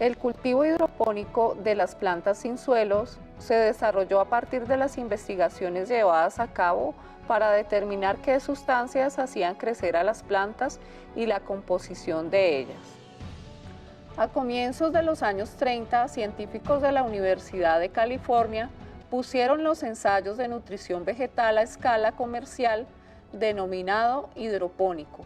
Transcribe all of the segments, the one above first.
El cultivo hidropónico de las plantas sin suelos se desarrolló a partir de las investigaciones llevadas a cabo para determinar qué sustancias hacían crecer a las plantas y la composición de ellas. A comienzos de los años 30, científicos de la Universidad de California pusieron los ensayos de nutrición vegetal a escala comercial denominado hidropónico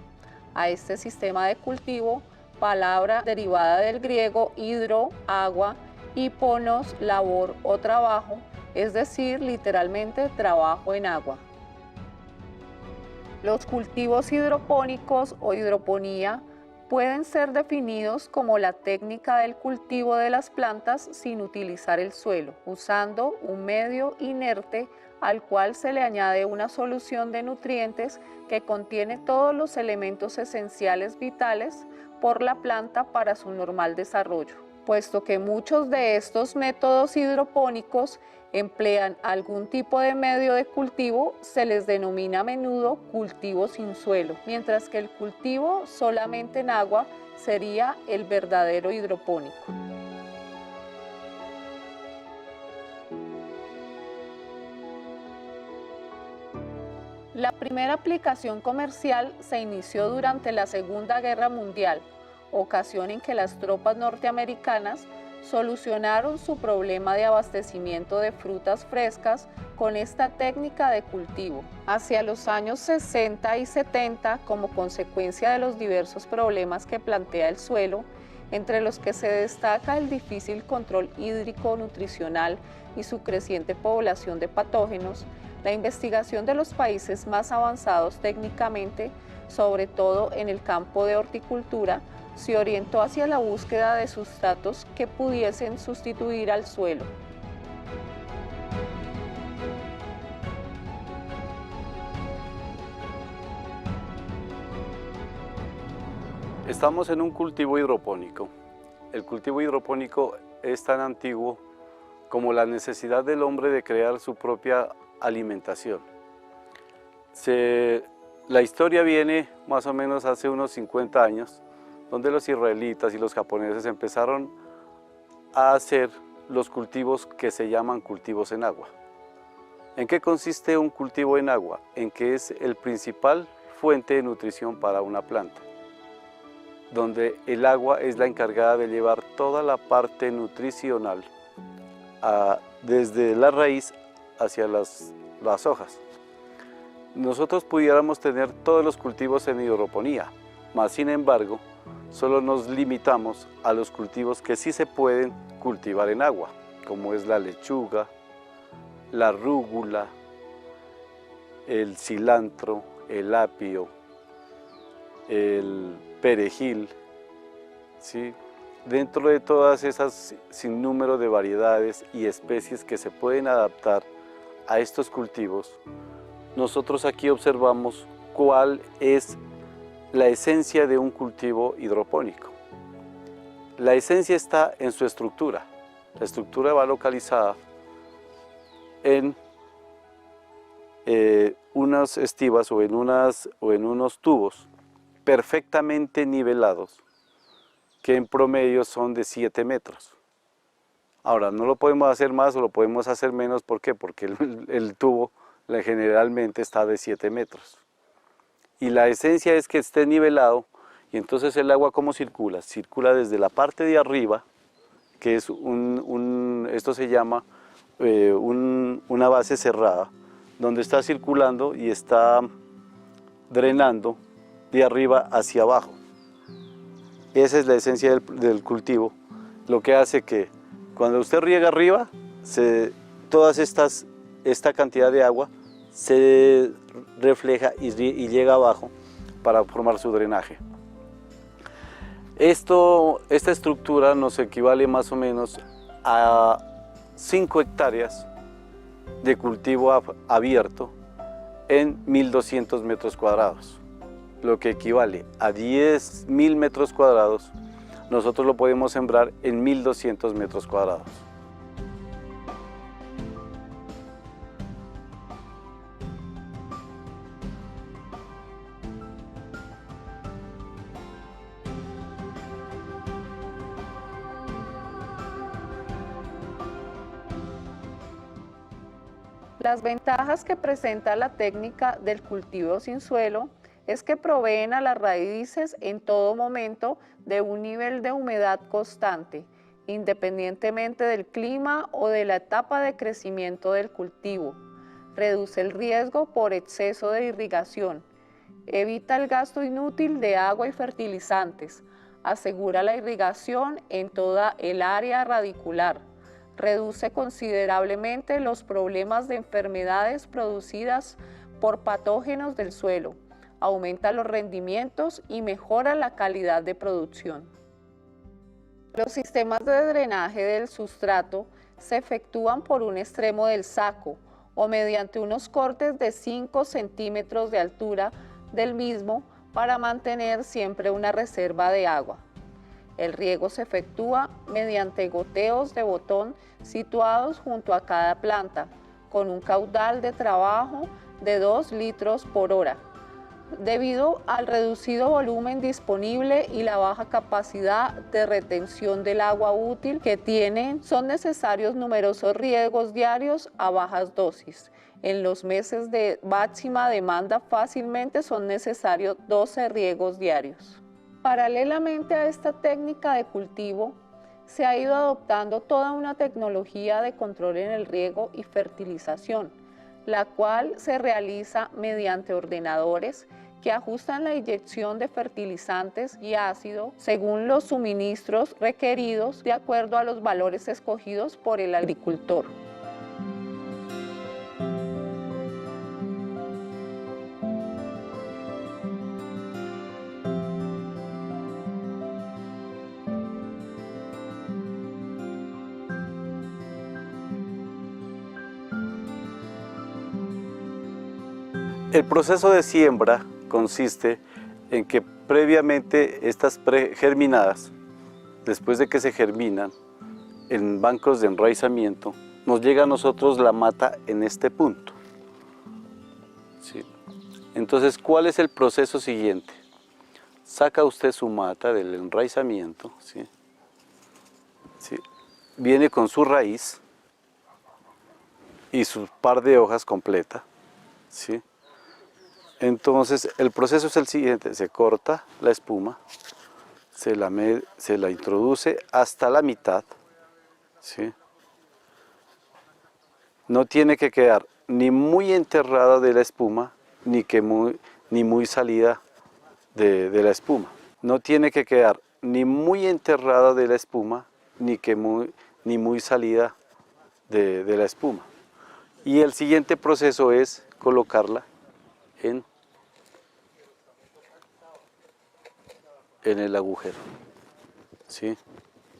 a este sistema de cultivo, palabra derivada del griego hidro, agua, y ponos, labor o trabajo, es decir, literalmente trabajo en agua. Los cultivos hidropónicos o hidroponía pueden ser definidos como la técnica del cultivo de las plantas sin utilizar el suelo, usando un medio inerte al cual se le añade una solución de nutrientes que contiene todos los elementos esenciales vitales por la planta para su normal desarrollo. Puesto que muchos de estos métodos hidropónicos emplean algún tipo de medio de cultivo, se les denomina a menudo cultivo sin suelo, mientras que el cultivo solamente en agua sería el verdadero hidropónico. La primera aplicación comercial se inició durante la Segunda Guerra Mundial, ocasión en que las tropas norteamericanas solucionaron su problema de abastecimiento de frutas frescas con esta técnica de cultivo. Hacia los años 60 y 70, como consecuencia de los diversos problemas que plantea el suelo, entre los que se destaca el difícil control hídrico nutricional y su creciente población de patógenos, la investigación de los países más avanzados técnicamente, sobre todo en el campo de horticultura, se orientó hacia la búsqueda de sustratos que pudiesen sustituir al suelo. Estamos en un cultivo hidropónico. El cultivo hidropónico es tan antiguo como la necesidad del hombre de crear su propia alimentación. La historia viene más o menos hace unos 50 años, donde los israelitas y los japoneses empezaron a hacer los cultivos que se llaman cultivos en agua. ¿En qué consiste un cultivo en agua? En que es el principal fuente de nutrición para una planta, donde el agua es la encargada de llevar toda la parte nutricional desde la raíz hacia las hojas. Nosotros pudiéramos tener todos los cultivos en hidroponía, mas sin embargo, solo nos limitamos a los cultivos que sí se pueden cultivar en agua, como es la lechuga, la rúgula, el cilantro, el apio, el perejil, ¿sí? Dentro de todas esas sinnúmero de variedades y especies que se pueden adaptar a estos cultivos, nosotros aquí observamos cuál es la esencia de un cultivo hidropónico. La esencia está en su estructura. La estructura va localizada en unas estivas o en unos tubos perfectamente nivelados, que en promedio son de 7 metros. Ahora, no lo podemos hacer más o lo podemos hacer menos, ¿por qué? Porque el tubo generalmente está de 7 metros. Y la esencia es que esté nivelado, y entonces el agua ¿cómo circula? Circula desde la parte de arriba, que es esto se llama una base cerrada, donde está circulando y está drenando de arriba hacia abajo. Esa es la esencia del cultivo, lo que hace que cuando usted riega arriba, esta cantidad de agua se refleja y llega abajo para formar su drenaje. Esta estructura nos equivale más o menos a 5 hectáreas de cultivo abierto en 1.200 metros cuadrados, lo que equivale a 10.000 metros cuadrados. Nosotros lo podemos sembrar en 1.200 metros cuadrados. Las ventajas que presenta la técnica del cultivo sin suelo es que proveen a las raíces en todo momento de un nivel de humedad constante, independientemente del clima o de la etapa de crecimiento del cultivo. Reduce el riesgo por exceso de irrigación, evita el gasto inútil de agua y fertilizantes, asegura la irrigación en toda el área radicular, reduce considerablemente los problemas de enfermedades producidas por patógenos del suelo, aumenta los rendimientos y mejora la calidad de producción. Los sistemas de drenaje del sustrato se efectúan por un extremo del saco o mediante unos cortes de 5 centímetros de altura del mismo para mantener siempre una reserva de agua. El riego se efectúa mediante goteos de botón situados junto a cada planta, con un caudal de trabajo de 2 litros por hora. Debido al reducido volumen disponible y la baja capacidad de retención del agua útil que tienen, son necesarios numerosos riegos diarios a bajas dosis. En los meses de máxima demanda fácilmente son necesarios 12 riegos diarios. Paralelamente a esta técnica de cultivo, se ha ido adoptando toda una tecnología de control en el riego y fertilización, la cual se realiza mediante ordenadores que ajustan la inyección de fertilizantes y ácido según los suministros requeridos de acuerdo a los valores escogidos por el agricultor. El proceso de siembra consiste en que previamente estas pregerminadas, después de que se germinan en bancos de enraizamiento, nos llega a nosotros la mata en este punto. ¿Sí? Entonces, ¿cuál es el proceso siguiente? Saca usted su mata del enraizamiento, ¿sí? ¿Sí? Viene con su raíz y su par de hojas completa, ¿sí? Entonces, el proceso es el siguiente: se corta la espuma, se la introduce hasta la mitad, ¿sí? No tiene que quedar ni muy enterrada de la espuma, ni muy salida de la espuma. No tiene que quedar ni muy enterrada de la espuma, ni muy salida de la espuma. Y el siguiente proceso es colocarla en el agujero, ¿sí?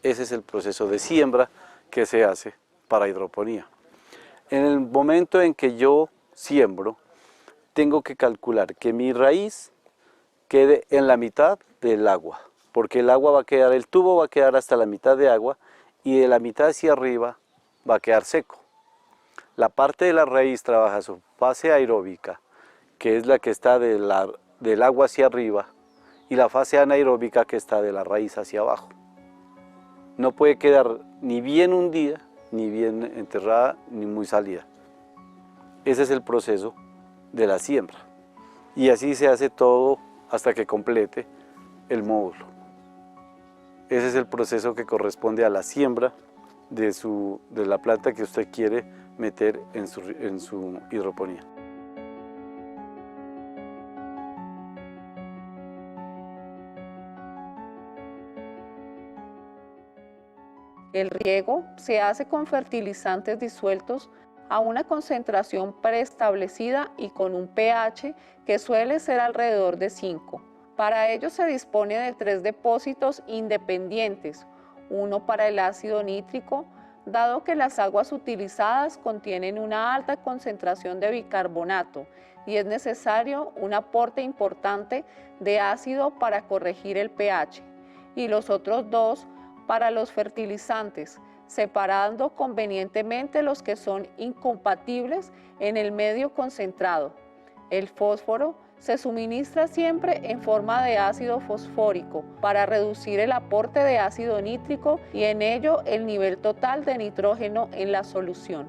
Ese es el proceso de siembra que se hace para hidroponía. En el momento en que yo siembro, tengo que calcular que mi raíz quede en la mitad del agua, porque el tubo va a quedar hasta la mitad de agua y de la mitad hacia arriba va a quedar seco. La parte de la raíz trabaja su fase aeróbica, que es la que está del agua hacia arriba, y la fase anaeróbica, que está de la raíz hacia abajo. No puede quedar ni bien hundida, ni bien enterrada, ni muy salida. Ese es el proceso de la siembra. Y así se hace todo hasta que complete el módulo. Ese es el proceso que corresponde a la siembra de la planta que usted quiere meter en su hidroponía. El riego se hace con fertilizantes disueltos a una concentración preestablecida y con un pH que suele ser alrededor de 5. Para ello se dispone de 3 depósitos independientes, uno para el ácido nítrico, dado que las aguas utilizadas contienen una alta concentración de bicarbonato y es necesario un aporte importante de ácido para corregir el pH, y los otros 2 para los fertilizantes, separando convenientemente los que son incompatibles en el medio concentrado. El fósforo se suministra siempre en forma de ácido fosfórico para reducir el aporte de ácido nítrico y en ello el nivel total de nitrógeno en la solución.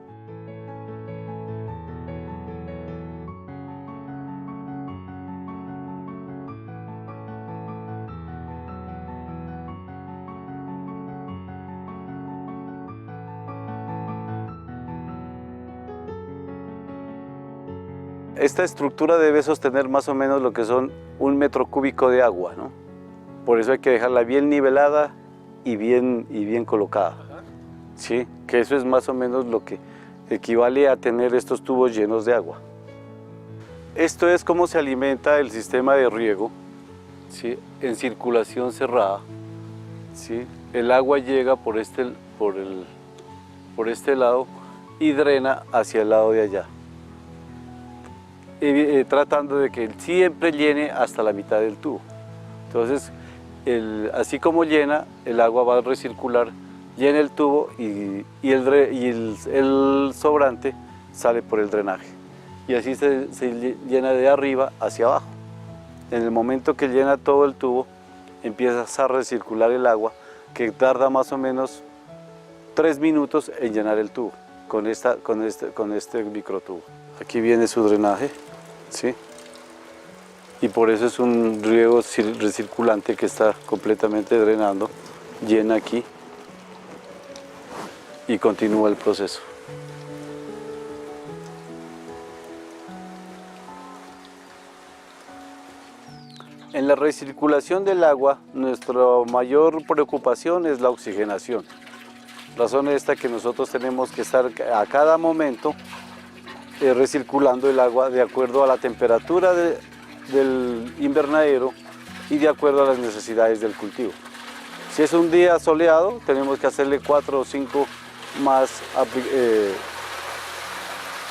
Esta estructura debe sostener más o menos lo que son 1 metro cúbico de agua, ¿no? Por eso hay que dejarla bien nivelada y bien colocada, ¿sí? Que eso es más o menos lo que equivale a tener estos tubos llenos de agua. Esto es cómo se alimenta el sistema de riego, ¿sí? En circulación cerrada, ¿sí? El agua llega por este lado y drena hacia el lado de allá, tratando de que siempre llene hasta la mitad del tubo. Entonces, así como llena, el agua va a recircular, llena el tubo y el sobrante sale por el drenaje. Y así se llena de arriba hacia abajo. En el momento que llena todo el tubo, empieza a recircular el agua, que tarda más o menos 3 minutos en llenar el tubo con este microtubo. Aquí viene su drenaje, ¿sí? Y por eso es un riego recirculante que está completamente drenando, llena aquí y continúa el proceso. En la recirculación del agua, nuestra mayor preocupación es la oxigenación. Razón esta que nosotros tenemos que estar a cada momento recirculando el agua de acuerdo a la temperatura del invernadero y de acuerdo a las necesidades del cultivo. Si es un día soleado, tenemos que hacerle 4 o 5 más,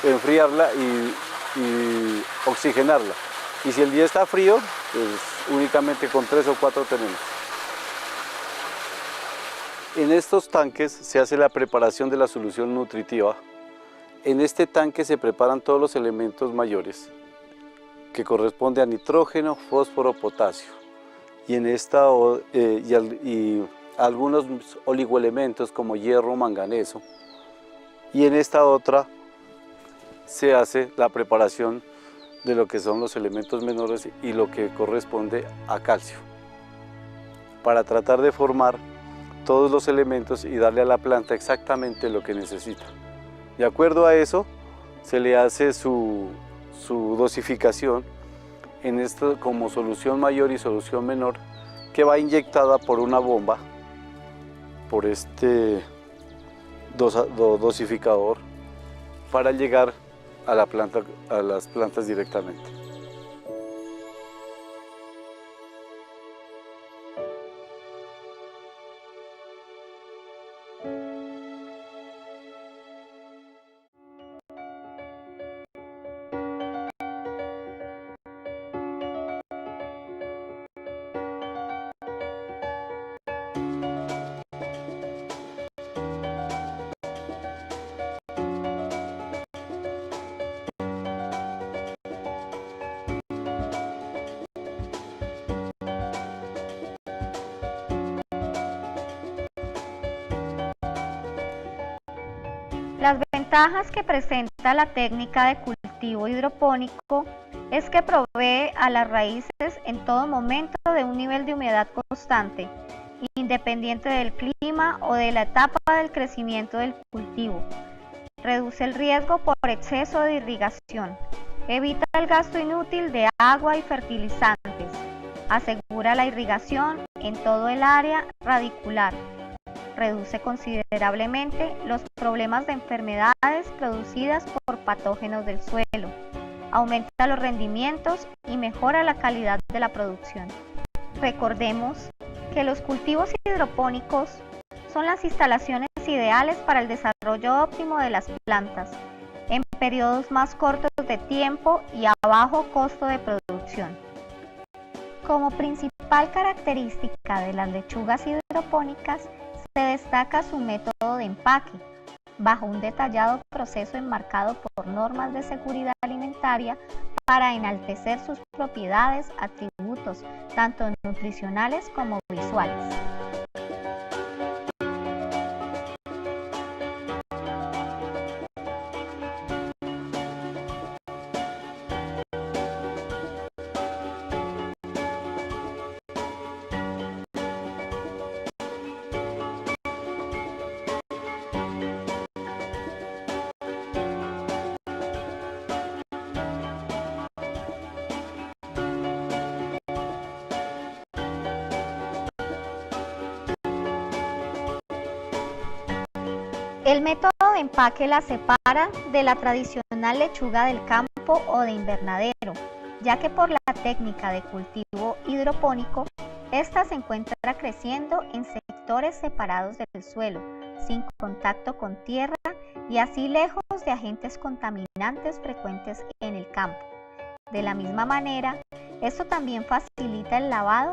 enfriarla y oxigenarla. Y si el día está frío, pues únicamente con 3 o 4 tenemos. En estos tanques se hace la preparación de la solución nutritiva. En este tanque se preparan todos los elementos mayores, que corresponde a nitrógeno, fósforo, potasio. Y algunos oligoelementos como hierro, manganeso. Y en esta otra se hace la preparación de lo que son los elementos menores y lo que corresponde a calcio, para tratar de formar todos los elementos y darle a la planta exactamente lo que necesita. De acuerdo a eso, se le hace su dosificación en esto como solución mayor y solución menor, que va inyectada por una bomba, por este dosificador, para llegar a las plantas directamente. Las ventajas que presenta la técnica de cultivo hidropónico es que provee a las raíces en todo momento de un nivel de humedad constante, independiente del clima o de la etapa del crecimiento del cultivo. Reduce el riesgo por exceso de irrigación, evita el gasto inútil de agua y fertilizantes, asegura la irrigación en todo el área radicular, reduce considerablemente los problemas de enfermedades producidas por patógenos del suelo, aumenta los rendimientos y mejora la calidad de la producción. Recordemos que los cultivos hidropónicos son las instalaciones ideales para el desarrollo óptimo de las plantas, en periodos más cortos de tiempo y a bajo costo de producción. Como principal característica de las lechugas hidropónicas, se destaca su método de empaque, bajo un detallado proceso enmarcado por normas de seguridad alimentaria para enaltecer sus propiedades, atributos, tanto nutricionales como visuales. El método de empaque la separa de la tradicional lechuga del campo o de invernadero, ya que por la técnica de cultivo hidropónico, esta se encuentra creciendo en sectores separados del suelo, sin contacto con tierra y así lejos de agentes contaminantes frecuentes en el campo. De la misma manera, esto también facilita el lavado,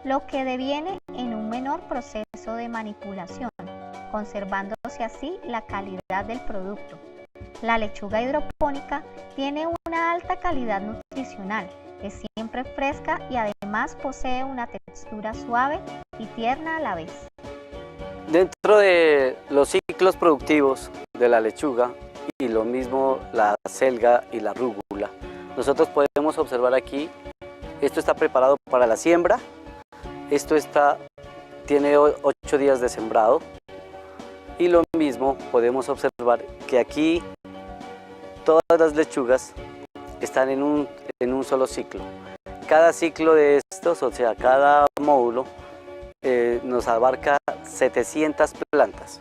lo que deviene en un menor proceso de manipulación, conservándose así la calidad del producto. La lechuga hidropónica tiene una alta calidad nutricional, es siempre fresca y además posee una textura suave y tierna a la vez. Dentro de los ciclos productivos de la lechuga y lo mismo la selga y la rúgula, nosotros podemos observar aquí, esto está preparado para la siembra, tiene 8 días de sembrado y lo mismo podemos observar que aquí todas las lechugas están en un solo ciclo. Cada ciclo de estos, o sea, cada módulo, nos abarca 700 plantas.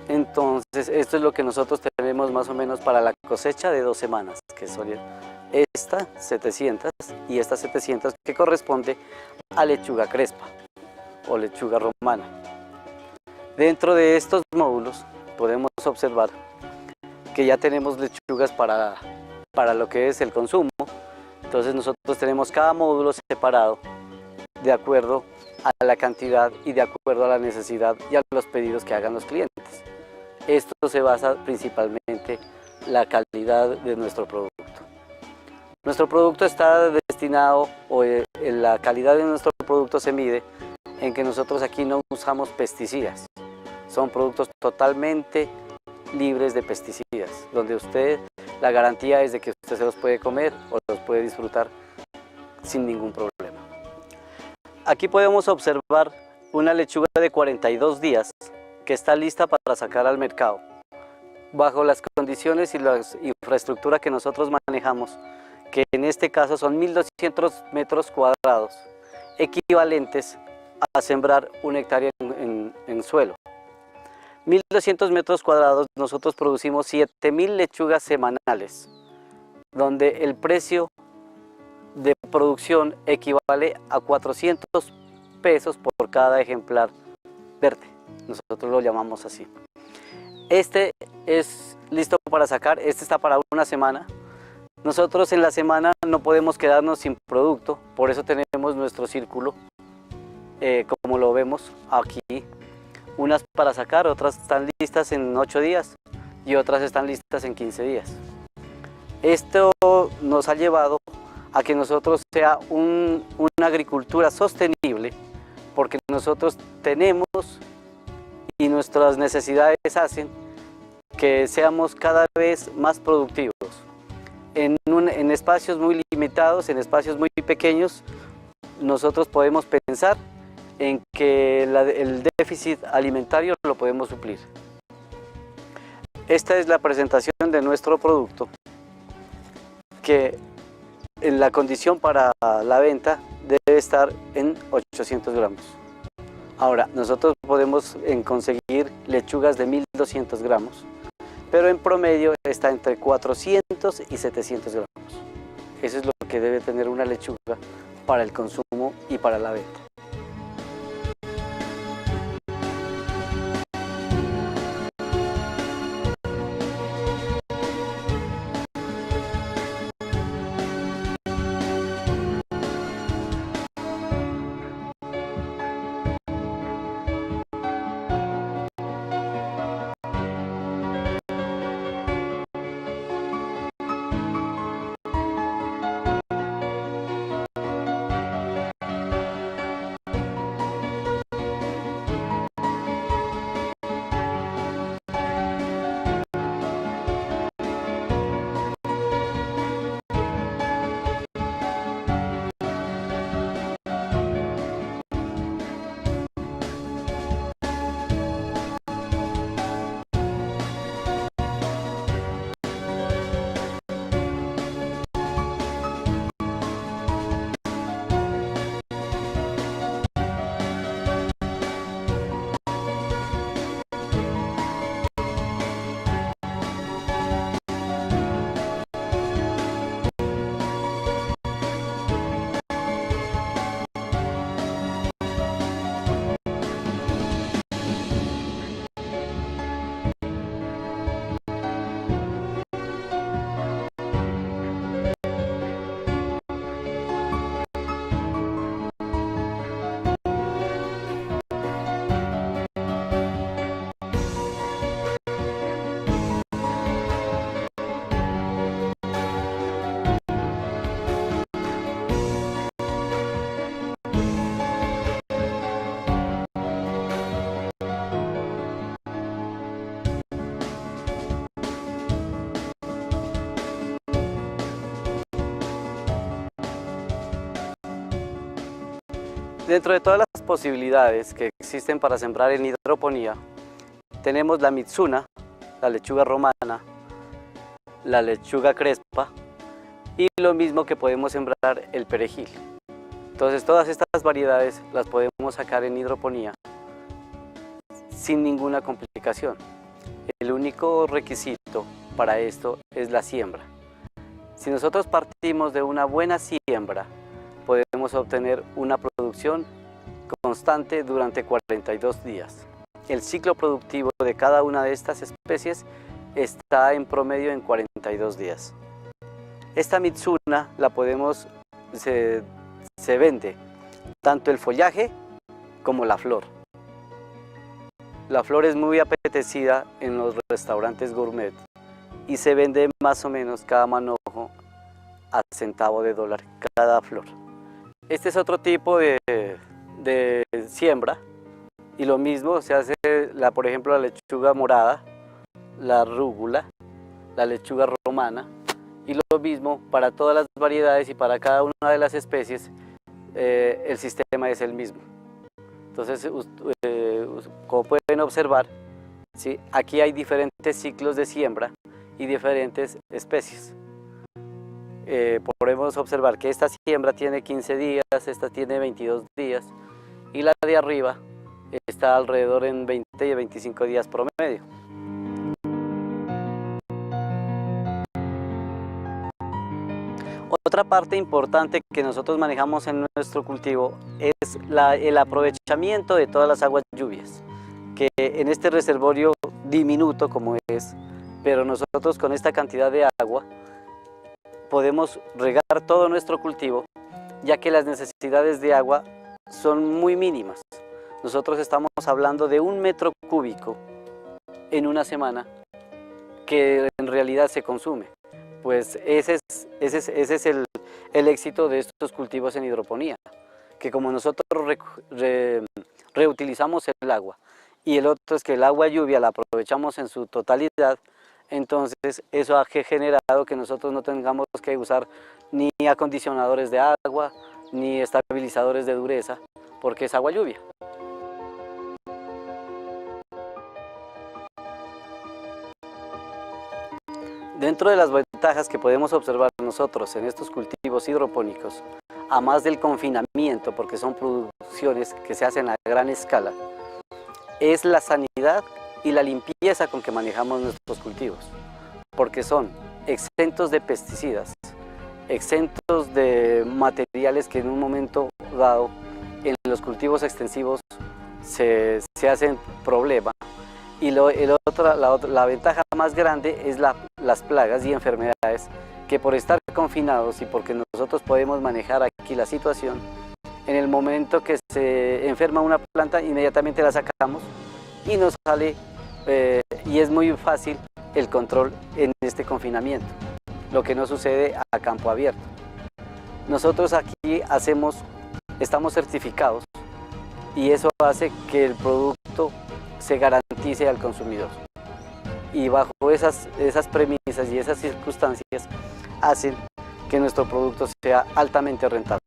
Entonces, esto es lo que nosotros tenemos más o menos para la cosecha de 2 semanas, que son esta 700 y esta 700 que corresponde a lechuga crespa o lechuga romana. Dentro de estos módulos podemos observar que ya tenemos lechugas para lo que es el consumo. Entonces nosotros tenemos cada módulo separado de acuerdo a la cantidad y de acuerdo a la necesidad y a los pedidos que hagan los clientes. Esto se basa principalmente en la calidad de nuestro producto. Nuestro producto está destinado, la calidad de nuestro producto se mide en que nosotros aquí no usamos pesticidas. Son productos totalmente libres de pesticidas, donde la garantía es de que usted se los puede comer o los puede disfrutar sin ningún problema. Aquí podemos observar una lechuga de 42 días que está lista para sacar al mercado. Bajo las condiciones y la infraestructura que nosotros manejamos, que en este caso son 1200 metros cuadrados, equivalentes a sembrar 1 hectárea en suelo. 1200 metros cuadrados, nosotros producimos 7000 lechugas semanales, donde el precio de producción equivale a 400 pesos por cada ejemplar verde. Nosotros lo llamamos así. Este es listo para sacar, este está para 1 semana. Nosotros en la semana no podemos quedarnos sin producto, por eso tenemos nuestro círculo, como lo vemos aquí. Unas para sacar, otras están listas en 8 días y otras están listas en 15 días. Esto nos ha llevado a que nosotros sea una agricultura sostenible, porque nosotros tenemos y nuestras necesidades hacen que seamos cada vez más productivos. En espacios muy limitados, en espacios muy pequeños, nosotros podemos pensar en que el déficit alimentario lo podemos suplir. Esta es la presentación de nuestro producto, que en la condición para la venta debe estar en 800 gramos. Ahora, nosotros podemos conseguir lechugas de 1200 gramos, pero en promedio está entre 400 y 700 gramos. Eso es lo que debe tener una lechuga para el consumo y para la venta. Dentro de todas las posibilidades que existen para sembrar en hidroponía, tenemos la mitsuna, la lechuga romana, la lechuga crespa y lo mismo que podemos sembrar el perejil. Entonces todas estas variedades las podemos sacar en hidroponía sin ninguna complicación. El único requisito para esto es la siembra. Si nosotros partimos de una buena siembra, podemos obtener una producción constante durante 42 días. El ciclo productivo de cada una de estas especies está en promedio en 42 días. Esta mitsuna se vende tanto el follaje como la flor. La flor es muy apetecida en los restaurantes gourmet y se vende más o menos cada manojo a centavo de dólar cada flor. Este es otro tipo de siembra y lo mismo se hace, por ejemplo, la lechuga morada, la rúgula, la lechuga romana y lo mismo para todas las variedades y para cada una de las especies el sistema es el mismo. Entonces, como pueden observar, ¿sí? Aquí hay diferentes ciclos de siembra y diferentes especies. Podemos observar que esta siembra tiene 15 días, esta tiene 22 días y la de arriba está alrededor en 20 y 25 días promedio. Otra parte importante que nosotros manejamos en nuestro cultivo es el aprovechamiento de todas las aguas lluvias, que en este reservorio diminuto como es, pero nosotros con esta cantidad de agua podemos regar todo nuestro cultivo, ya que las necesidades de agua son muy mínimas. Nosotros estamos hablando de 1 metro cúbico en una semana que en realidad se consume. Pues ese es el éxito de estos cultivos en hidroponía, que como nosotros reutilizamos el agua y el otro es que el agua lluvia la aprovechamos en su totalidad, entonces eso ha generado que nosotros no tengamos que usar ni acondicionadores de agua ni estabilizadores de dureza, porque es agua lluvia. Dentro de las ventajas que podemos observar nosotros en estos cultivos hidropónicos, a más del confinamiento, porque son producciones que se hacen a gran escala, es la sanidad y la limpieza con que manejamos nuestros cultivos, porque son exentos de pesticidas, exentos de materiales que en un momento dado en los cultivos extensivos se hacen problema. Y la ventaja más grande es las plagas y enfermedades que por estar confinados y porque nosotros podemos manejar aquí la situación, en el momento que se enferma una planta inmediatamente la sacamos y nos sale y es muy fácil el control en este confinamiento, lo que no sucede a campo abierto. Nosotros aquí estamos certificados y eso hace que el producto se garantice al consumidor. Y bajo esas premisas y esas circunstancias hacen que nuestro producto sea altamente rentable.